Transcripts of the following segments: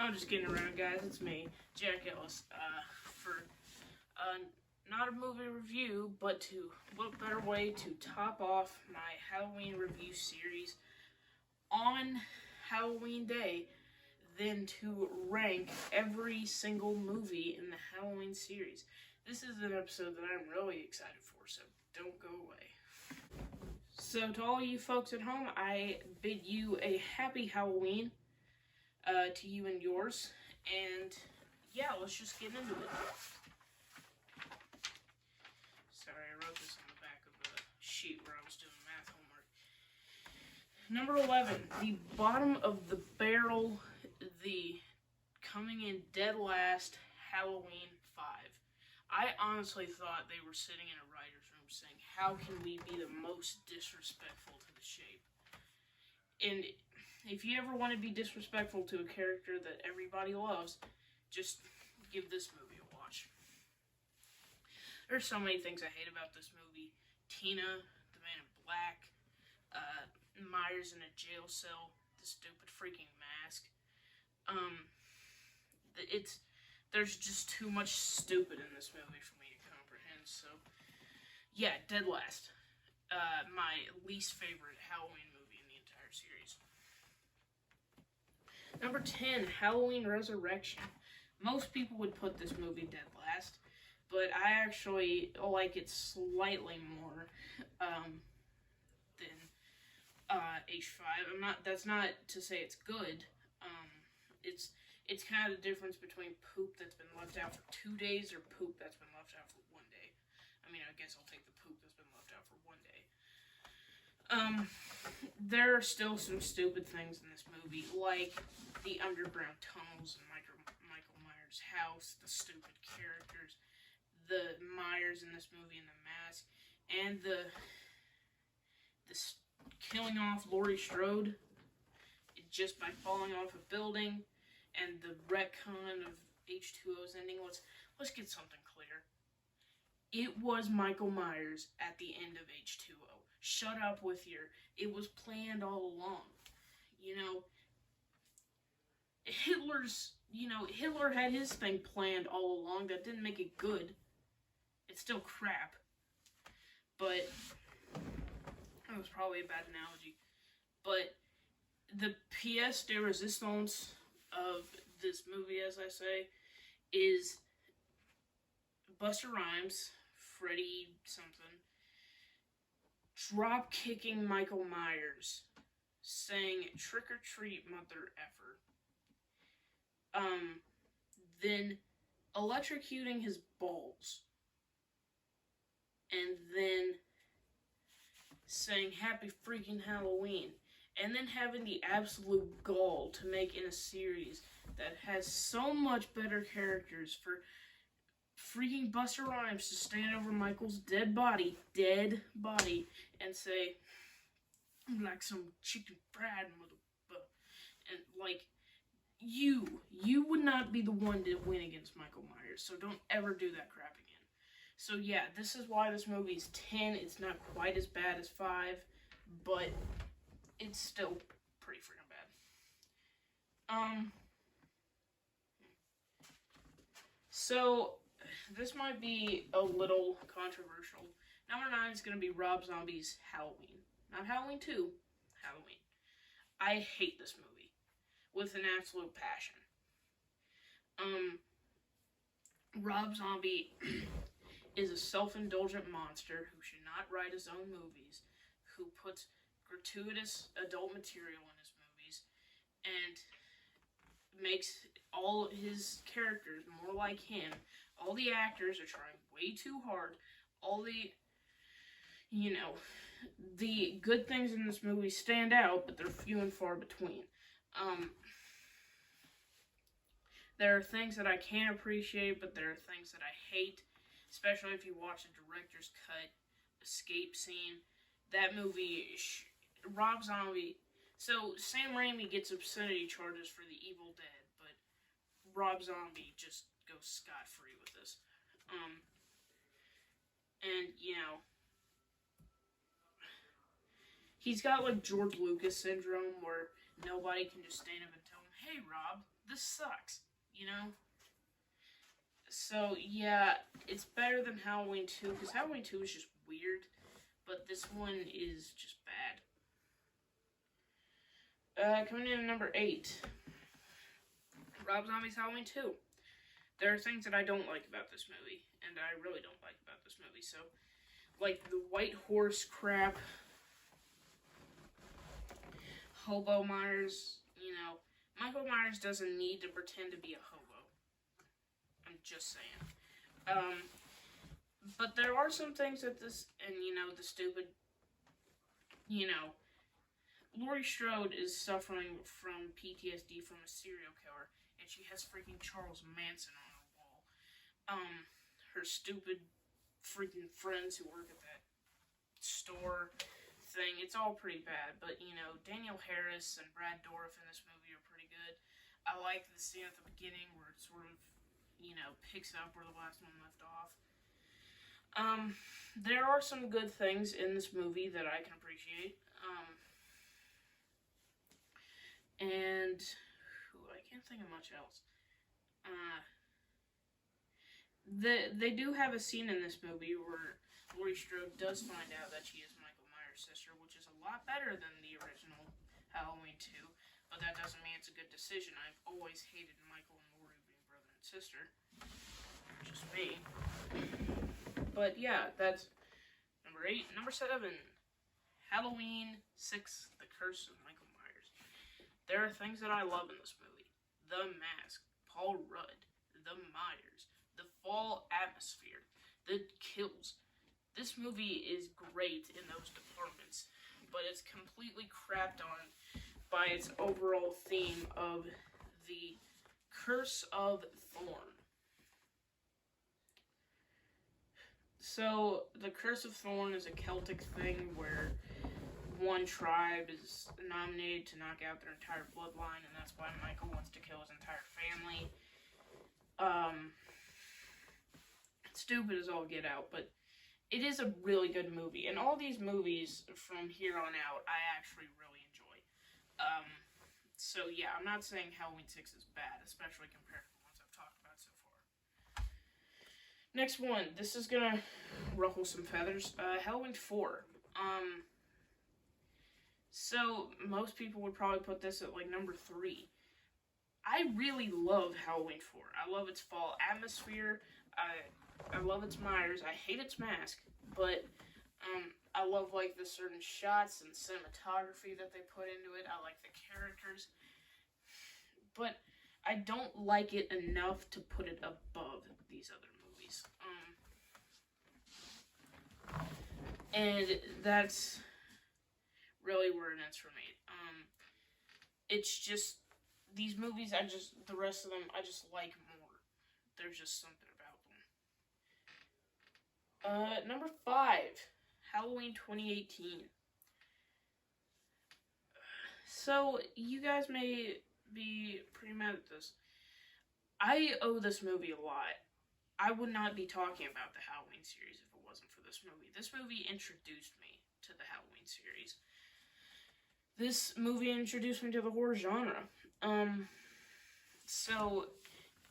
I'm just getting around, guys. It's me, Jack Ellis, for not a movie review, but what better way to top off my Halloween review series on Halloween Day than to rank every single movie in the Halloween series. This is an episode that I'm really excited for, so don't go away. So to all you folks at home, I bid you a happy Halloween. To you and yours, and yeah, let's just get into it. Sorry, I wrote this on the back of the sheet where I was doing math homework. Number 11, the bottom of the barrel, the coming in dead last, Halloween 5. I honestly thought they were sitting in a writer's room saying, how can we be the most disrespectful to the shape? And if you ever want to be disrespectful to a character that everybody loves, just give this movie a watch. There's so many things I hate about this movie. Tina, the Man in Black, Myers in a jail cell, the stupid freaking mask. There's just too much stupid in this movie for me to comprehend. So, yeah, dead last. My least favorite Halloween movie in the entire series. Number 10, Halloween Resurrection. Most people would put this movie dead last, but I actually like it slightly more than H5. That's not to say it's good. It's kind of the difference between poop that's been left out for 2 days or poop that's been left out for 1 day. I mean, I guess I'll take the poop that's been left out for 1 day. There are still some stupid things in this movie, like the underground tunnels in Michael Myers' house, the stupid characters, the Myers in this movie and the mask, and the killing off Laurie Strode just by falling off a building, and the retcon of H2O's ending. Let's get something clear. It was Michael Myers at the end of H2O. Shut up with it was planned all along. Hitler had his thing planned all along. That didn't make it good. It's still crap. But, that was probably a bad analogy. But, the pièce de résistance of this movie, as I say, is Busta Rhymes, Freddie something, drop kicking Michael Myers, saying trick or treat mother effer, then electrocuting his balls, and then saying happy freaking Halloween, and then having the absolute gall to make in a series that has so much better characters for freaking Busta Rhymes to stand over Michael's dead body, and say, I'm like some chicken fried mother, and like, you would not be the one to win against Michael Myers, so don't ever do that crap again. So yeah, this is why this movie is 10. It's not quite as bad as 5, but it's still pretty freaking bad. So this might be a little controversial. Number 9 is going to be Rob Zombie's Halloween. Not Halloween 2, Halloween. I hate this movie with an absolute passion. Rob Zombie is a self-indulgent monster who should not write his own movies, who puts gratuitous adult material in his movies, and makes all his characters more like him. All the actors are trying way too hard. All the good things in this movie stand out, but they're few and far between. There are things that I can appreciate, but there are things that I hate, especially if you watch a director's cut escape scene. That movie, Rob Zombie. So Sam Raimi gets obscenity charges for The Evil Dead, but Rob Zombie just goes scot-free with this. And he's got like George Lucas syndrome, where nobody can just stand up and tell him, hey Rob, this sucks, you know? So, yeah, it's better than Halloween 2, because Halloween 2 is just weird, but this one is just bad. Coming in at number 8, Rob Zombie's Halloween 2. There are things that I don't like about this movie, and I really don't like about this movie, so, like, the white horse crap, Hobo Myers, you know, Michael Myers doesn't need to pretend to be a hobo. I'm just saying. But there are some things that this, and you know, the stupid, you know, Laurie Strode is suffering from PTSD from a serial killer, and she has freaking Charles Manson on her wall. Her stupid freaking friends who work at that store thing, it's all pretty bad, but you know, Danielle Harris and Brad Dourif in this movie are pretty good. I like the scene at the beginning where it sort of, you know, picks up where the last one left off. There are some good things in this movie that I can appreciate. And I can't think of much else. They do have a scene in this movie where Laurie Strode does find out that she is Michael Myers' sister, which is a lot better than the original Halloween 2. But that doesn't mean it's a good decision. I've always hated Michael and Laurie being brother and sister. Just me. But yeah, that's number 8. Number 7, Halloween 6, The Curse of Michael Myers. There are things that I love in this movie. The Mask, Paul Rudd, the Myers, the fall atmosphere, the kills. This movie is great in those departments, but it's completely crapped on by its overall theme of the Curse of Thorn. So, the Curse of Thorn is a Celtic thing where one tribe is nominated to knock out their entire bloodline, and that's why Michael wants to kill his entire family. Stupid as all get out, but it is a really good movie. And all these movies from here on out, I actually really enjoy. So yeah, I'm not saying Halloween 6 is bad, especially compared to the ones I've talked about so far. Next one, this is gonna ruffle some feathers. Halloween 4. So most people would probably put this at like number 3. I really love Halloween 4. I love its fall atmosphere. I love its Myers. I hate its mask, but I love like the certain shots and cinematography that they put into it. I like the characters, but I don't like it enough to put it above these other movies. And that's really where it ends for me. It's just these movies. The rest of them I just like more. There's just something about them. Number 5, Halloween 2018. So, you guys may be pretty mad at this. I owe this movie a lot. I would not be talking about the Halloween series if it wasn't for this movie. This movie introduced me to the Halloween series. This movie introduced me to the horror genre.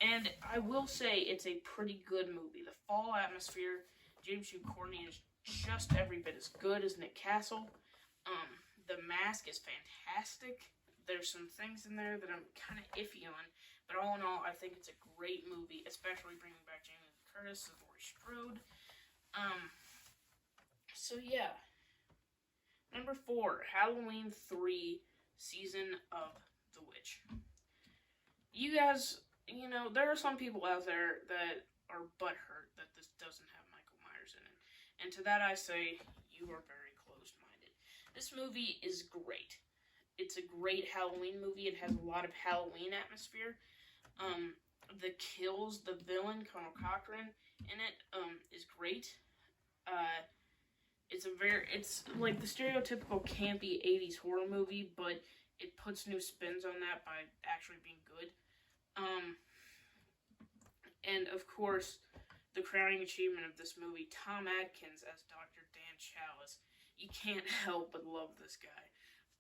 And I will say it's a pretty good movie. The fall atmosphere, James Hugh Courtney is just every bit as good as Nick Castle. The Mask is fantastic. There's some things in there that I'm kind of iffy on, but all in all, I think it's a great movie, especially bringing back Jamie Lee Curtis and Laurie Strode. So yeah. Number 4, Halloween 3, Season of the Witch. You guys, you know, there are some people out there that are butthurt that this doesn't have Michael Myers in it. And to that I say, you are very closed-minded. This movie is great. It's a great Halloween movie. It has a lot of Halloween atmosphere. The kills, the villain, Colonel Cochran, in it, is great. It's like the stereotypical campy 80s horror movie, but it puts new spins on that by actually being good. And of course, the crowning achievement of this movie, Tom Atkins as Dr. Dan Chalice. You can't help but love this guy.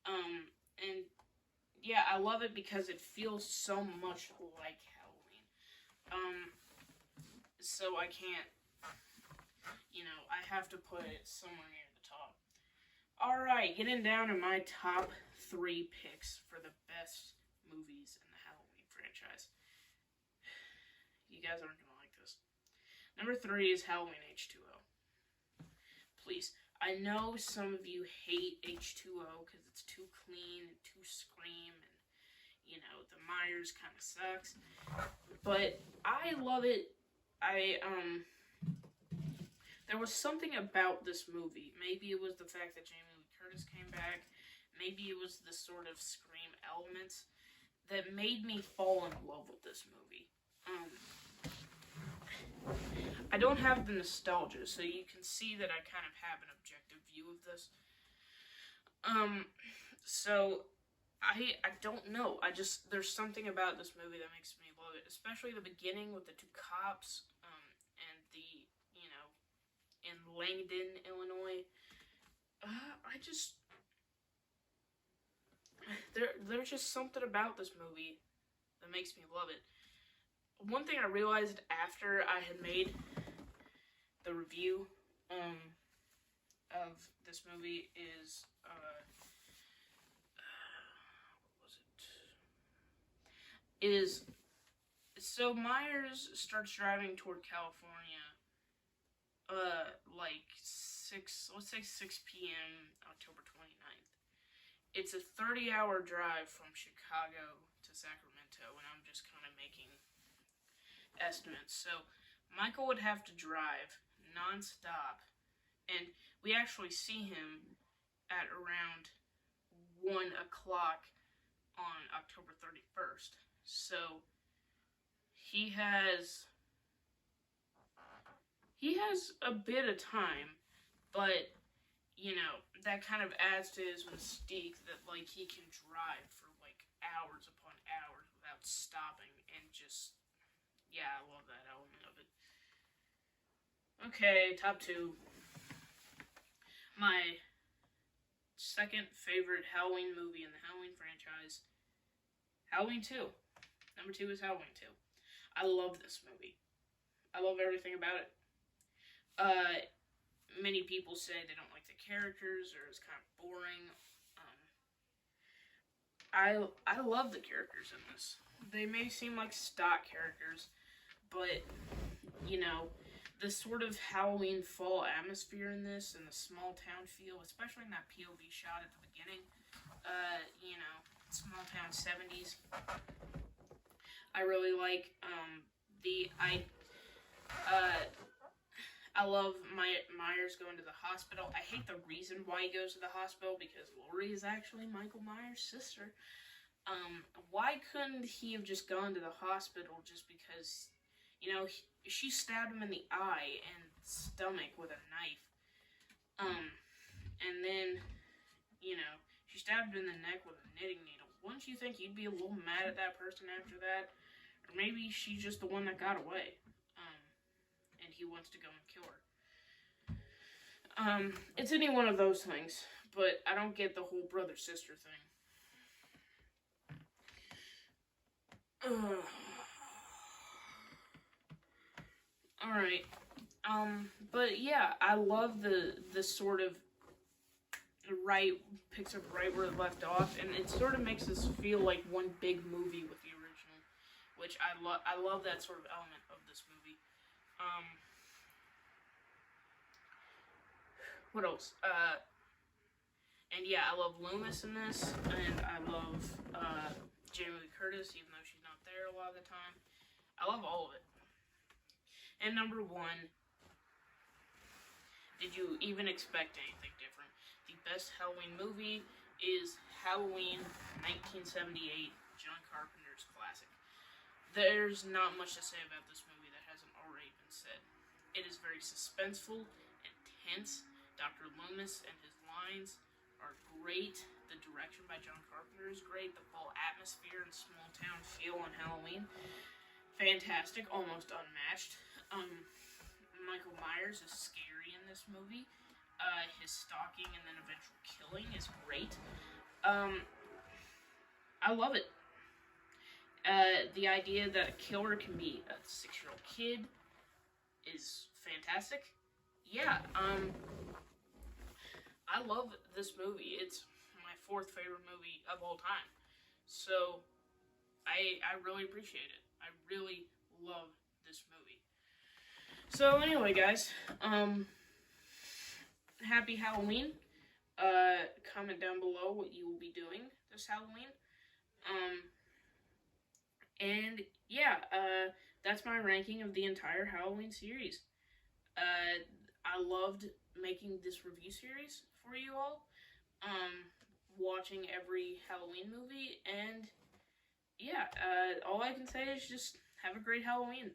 And yeah, I love it because it feels so much like Halloween. So I can't, I have to put it somewhere near the top. Alright, getting down to my top 3 picks for the best movies in the Halloween franchise. You guys aren't gonna like this. Number 3 is Halloween H2O. Please, I know some of you hate H2O because it's too clean and too scream, and the Myers kind of sucks. But I love it. There was something about this movie. Maybe it was the fact that Jamie Lee Curtis came back. Maybe it was the sort of scream elements that made me fall in love with this movie. I don't have the nostalgia, so you can see that I kind of have an objective view of this. So I don't know. There's something about this movie that makes me love it, especially the beginning with the 2 cops, and in Langdon, Illinois. There's just something about this movie that makes me love it. One thing I realized after I had made the review of this movie is so Myers starts driving toward California like 6 p.m. October 29th. It's a 30-hour drive from Chicago to Sacramento, and I'm just kind of making estimates. So Michael would have to drive nonstop, and we actually see him at around 1 o'clock on October 31st. So he has a bit of time, but that kind of adds to his mystique that he can drive for hours upon hours without stopping, and just I love that element of it. Okay, top 2. My second favorite Halloween movie in the Halloween franchise, Halloween 2. Number 2 is Halloween 2. I love this movie. I love everything about it. Many people say they don't like the characters or it's kind of boring. I love the characters in this. They may seem like stock characters, but the sort of Halloween fall atmosphere in this, and the small town feel, especially in that POV shot at the beginning. Small town 70s. I really like I love Myers going to the hospital. I hate the reason why he goes to the hospital, because Laurie is actually Michael Myers' sister. Why couldn't he have just gone to the hospital just because, she stabbed him in the eye and stomach with a knife. And then, she stabbed him in the neck with a knitting needle. Wouldn't you think you'd be a little mad at that person after that? Or maybe she's just the one that got away. And he wants to go and kill her. It's any one of those things, but I don't get the whole brother-sister thing. Alright. But yeah, I love the sort of picks up right where it left off, and it sort of makes us feel like one big movie with the original, which I love that sort of element of this movie. What else? And yeah, I love Loomis in this, and I love Jamie Lee Curtis, even though she's not there a lot of the time. I love all of it. And number 1, did you even expect anything different? The best Halloween movie is Halloween 1978, John Carpenter's classic. There's not much to say about this movie that hasn't already been said. It is very suspenseful, intense. Dr. Loomis and his lines are great. The direction by John Carpenter is great. The full atmosphere and small town feel on Halloween, fantastic, almost unmatched. Michael Myers is scary in this movie. His stalking and then eventual killing is great. I love it. The idea that a killer can be a 6-year-old kid is fantastic. Yeah, I love this movie. It's my fourth favorite movie of all time. So I really appreciate it. I really love this movie. So anyway, guys, happy Halloween. Comment down below what you will be doing this Halloween. Um, and yeah, that's my ranking of the entire Halloween series. I loved making this review series for you all. Watching every Halloween movie, and yeah, all I can say is just have a great Halloween.